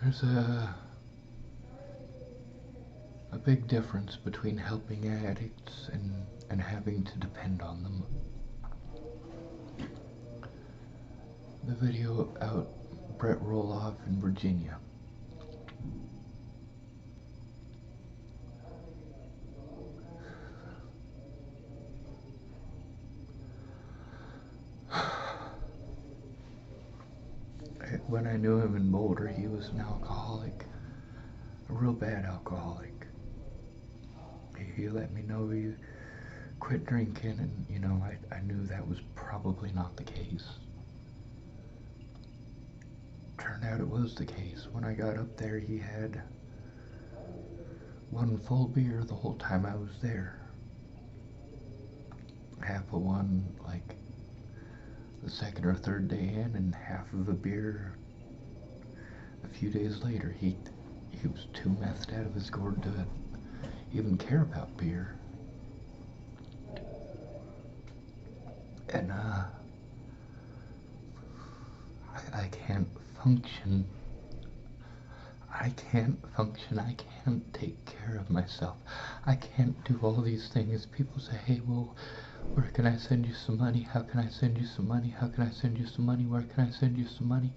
There's a big difference between helping addicts and having to depend on them. The video about Brett Roloff in Virginia. When I knew him in Boulder, he was an alcoholic, a real bad alcoholic. He let me know he quit drinking, and you know, I knew that was probably not the case. Turned out it was the case. When I got up there, he had one full beer the whole time I was there. Half of one, like, the second or third day in, and half of a beer a few days later. He was too methed out of his gourd to even care about beer. And I can't function. I can't function. I can't take care of myself. I can't do all these things. People say, hey, well, where can I send you some money? How can I send you some money? How can I send you some money? Where can I send you some money?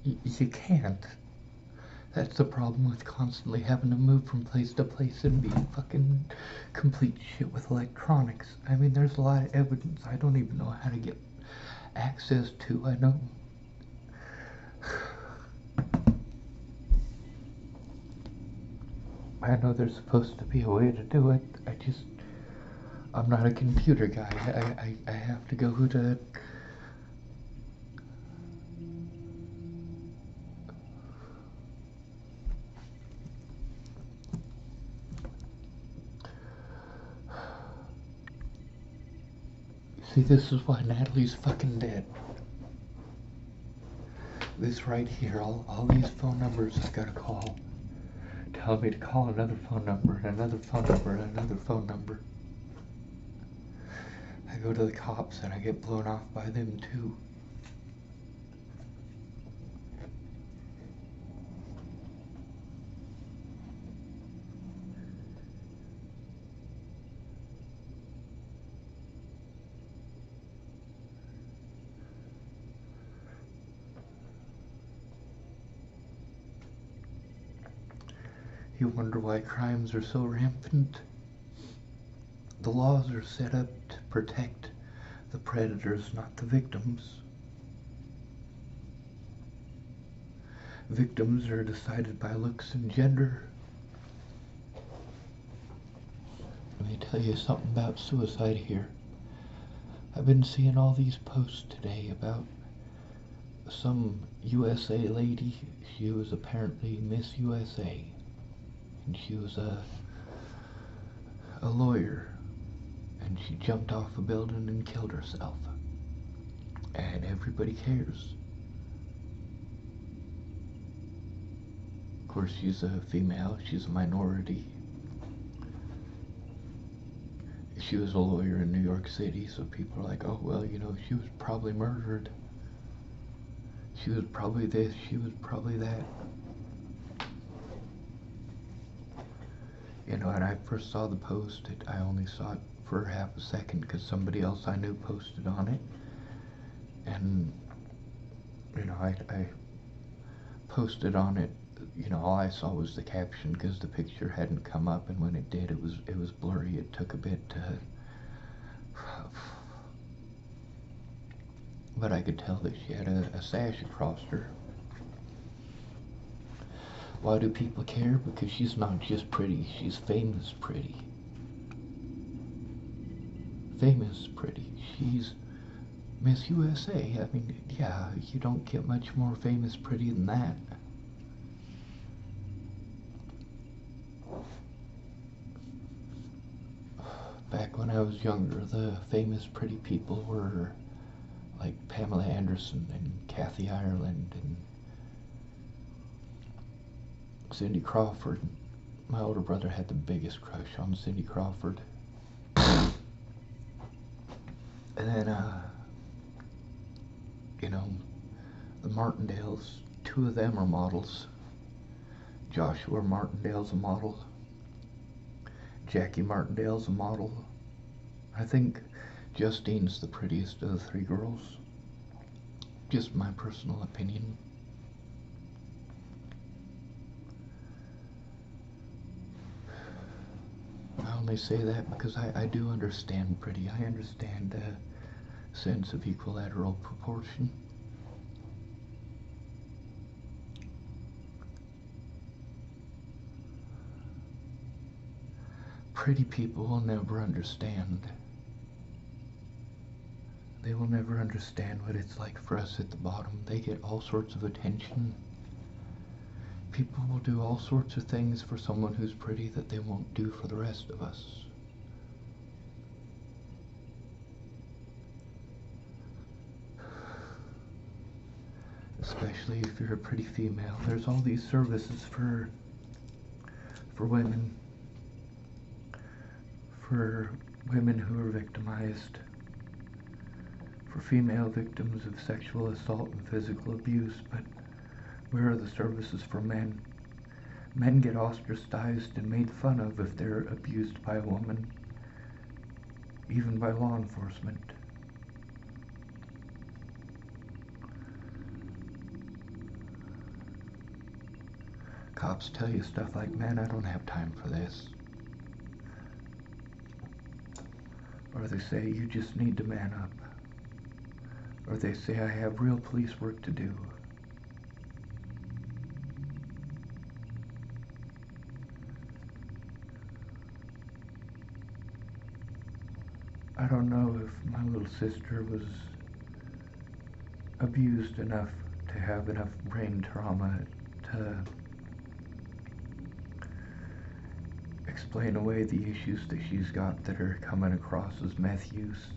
You can't. That's the problem with constantly having to move from place to place and be fucking complete shit with electronics. I mean, there's a lot of evidence I don't even know how to get access to. I know there's supposed to be a way to do it. I'm not a computer guy. I have to go to see, this is why Natalie's fucking dead. This right here, all these phone numbers I gotta call. Tell me to call another phone number, and another phone number, and another phone number. I go to the cops and I get blown off by them too. You wonder why crimes are so rampant? The laws are set up to protect the predators, not the victims. Victims are decided by looks and gender. Let me tell you something about suicide here. I've been seeing all these posts today about some USA lady. She was apparently Miss USA. And she was a lawyer, and she jumped off a building and killed herself, and everybody cares. Of course, she's a female, she's a minority. She was a lawyer in New York City, so people are like, oh, well, you know, she was probably murdered. She was probably this, she was probably that. You know, when I first saw the post, I only saw it for half a second because somebody else I knew posted on it. And, you know, I posted on it, you know, all I saw was the caption because the picture hadn't come up, and when it did, it was blurry. It took a bit to... But I could tell that she had a sash across her. Why do people care? Because she's not just pretty, she's famous pretty. Famous pretty. She's Miss USA. I mean, yeah, you don't get much more famous pretty than that. Back when I was younger, the famous pretty people were like Pamela Anderson and Kathy Ireland and Cindy Crawford. My older brother had the biggest crush on Cindy Crawford. And then, you know, The Martindales, two of them are models. Joshua Martindale's a model. Jackie Martindale's a model. I think Justine's the prettiest of the three girls. Just my personal opinion. I only say that because I do understand pretty. I understand the sense of equilateral proportion. Pretty people will never understand. They will never understand what it's like for us at the bottom. They get all sorts of attention. People will do all sorts of things for someone who's pretty that they won't do for the rest of us. Especially if you're a pretty female. There's all these services for women. For women who are victimized. For female victims of sexual assault and physical abuse, but where are the services for men? Men get ostracized and made fun of if they're abused by a woman, even by law enforcement. Cops tell you stuff like, man, I don't have time for this. Or they say, you just need to man up. Or they say, I have real police work to do. I don't know if my little sister was abused enough to have enough brain trauma to explain away the issues that she's got that are coming across as meth use.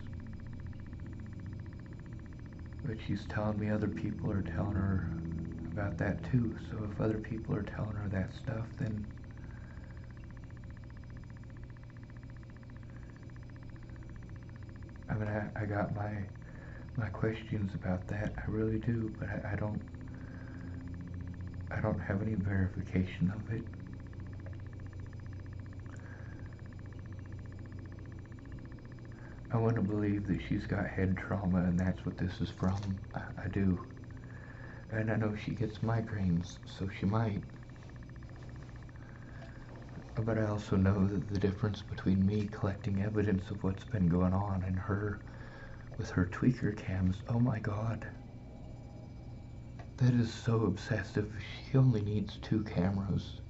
But she's telling me other people are telling her about that too. So if other people are telling her that stuff, then I mean, I got my questions about that. I really do, but I don't have any verification of it. I want to believe that she's got head trauma and that's what this is from. I do. And I know she gets migraines, so she might. But I also know that the difference between me collecting evidence of what's been going on and her with her tweaker cams, oh my god. That is so obsessive. She only needs 2 cameras.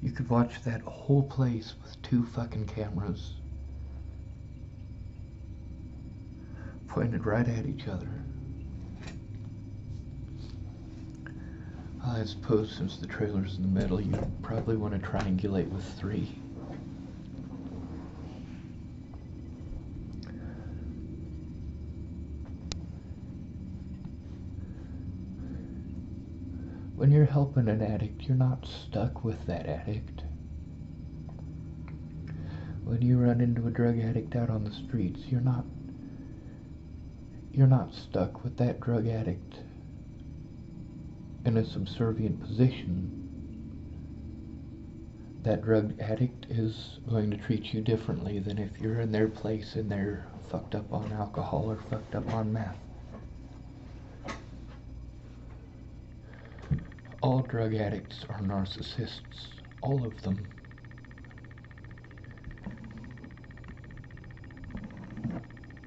You could watch that whole place with 2 fucking cameras pointed right at each other. I suppose since the trailer's in the middle, you probably want to triangulate with 3. When you're helping an addict, you're not stuck with that addict. When you run into a drug addict out on the streets, you're not stuck with that drug addict in a subservient position. That drug addict is going to treat you differently than if you're in their place and they're fucked up on alcohol or fucked up on meth. All drug addicts are narcissists. All of them.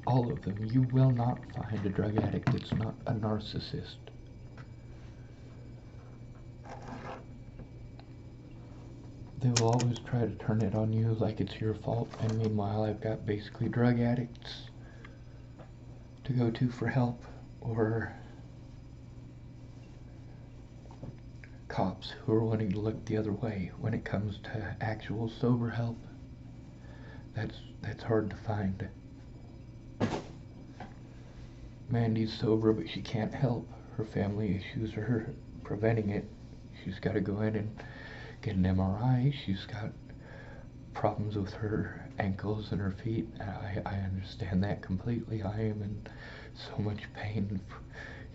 All of them. You will not find a drug addict that's not a narcissist. They will always try to turn it on you like it's your fault, and meanwhile I've got basically drug addicts to go to for help, or cops who are wanting to look the other way when it comes to actual sober help. That's hard to find. Mandy's sober, but she can't help. Her family issues are preventing it. She's got to go in and get an MRI. She's got problems with her ankles and her feet. I understand that completely. I am in so much pain.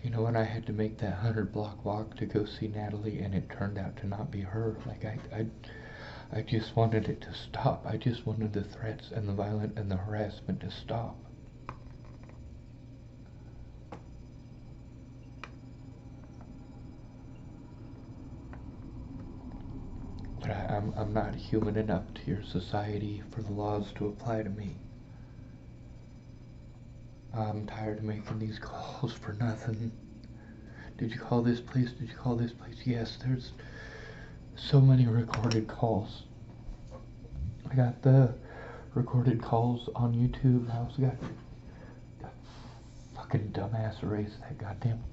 You know, when I had to make that 100-block walk to go see Natalie, and it turned out to not be her. Like, I just wanted it to stop. I just wanted the threats and the violence and the harassment to stop. But I'm not human enough to your society for the laws to apply to me. I'm tired of making these calls for nothing. Did you call this place? Did you call this place? Yes, there's so many recorded calls. I got the recorded calls on YouTube. I also got fucking dumbass erase that goddamn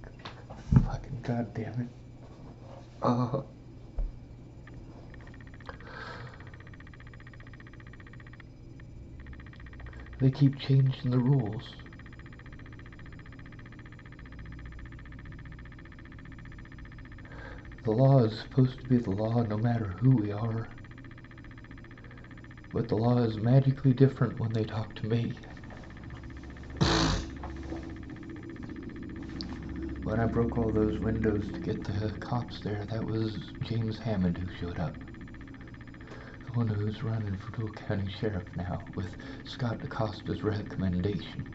fucking goddamn it. They keep changing the rules. The law is supposed to be the law no matter who we are. But the law is magically different when they talk to me. When I broke all those windows to get the cops there, that was James Hammond who showed up. The one who's running for Dual County Sheriff now, with Scott DaCosta's recommendation.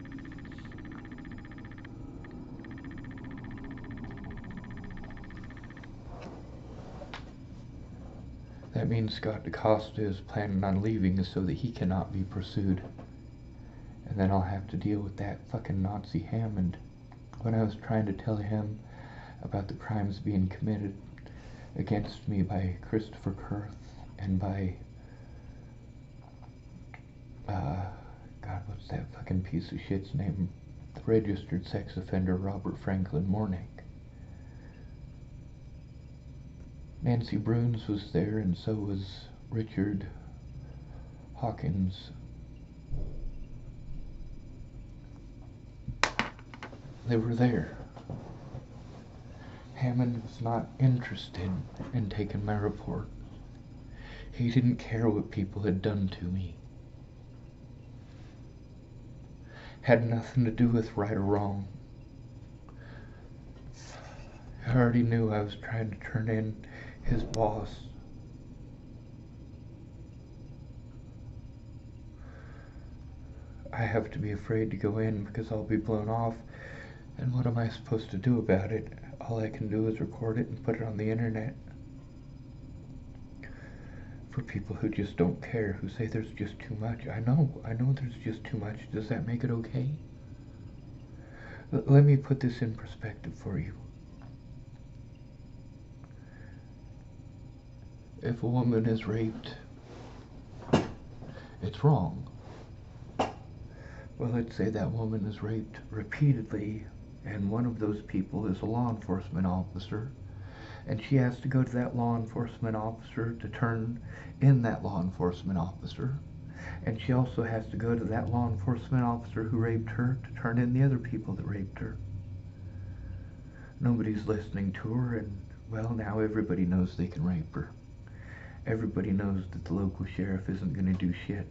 That means Scott DaCosta is planning on leaving so that he cannot be pursued. And then I'll have to deal with that fucking Nazi Hammond. When I was trying to tell him about the crimes being committed against me by Christopher Kurth and by, God, what's that fucking piece of shit's name? The registered sex offender Robert Franklin Mornick. Nancy Bruns was there, and so was Richard Hawkins. They were there. Hammond was not interested in taking my report. He didn't care what people had done to me. Had nothing to do with right or wrong. I already knew I was trying to turn in his boss. I have to be afraid to go in because I'll be blown off. And what am I supposed to do about it? All I can do is record it and put it on the internet. For people who just don't care, who say there's just too much. I know there's just too much. Does that make it okay? Let me put this in perspective for you. If a woman is raped, it's wrong. Well, let's say that woman is raped repeatedly, and one of those people is a law enforcement officer, and she has to go to that law enforcement officer to turn in that law enforcement officer, and she also has to go to that law enforcement officer who raped her to turn in the other people that raped her. Nobody's listening to her, and, well, now everybody knows they can rape her. Everybody knows that the local sheriff isn't going to do shit.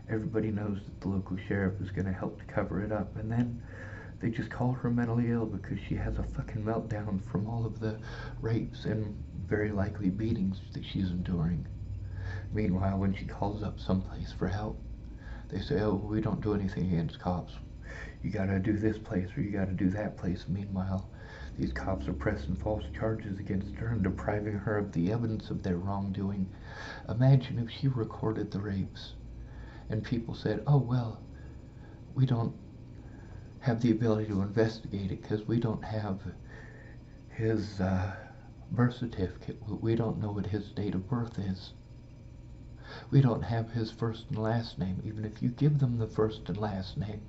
Everybody knows that the local sheriff is going to help to cover it up, and then they just call her mentally ill because she has a fucking meltdown from all of the rapes and very likely beatings that she's enduring. Meanwhile, when she calls up someplace for help, they say, oh, we don't do anything against cops. You gotta do this place or you gotta do that place. Meanwhile, these cops are pressing false charges against her and depriving her of the evidence of their wrongdoing. Imagine if she recorded the rapes and people said, oh, well, we don't have the ability to investigate it because we don't have his birth certificate. We don't know what his date of birth is. We don't have his first and last name, even if you give them the first and last name.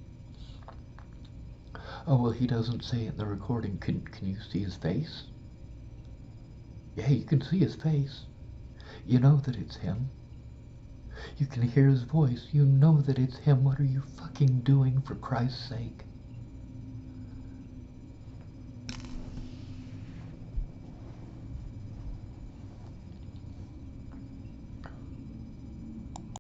Oh, well, he doesn't say it in the recording. Can you see his face? Yeah, you can see his face. You know that it's him. You can hear his voice. You know that it's him. What are you fucking doing, for Christ's sake?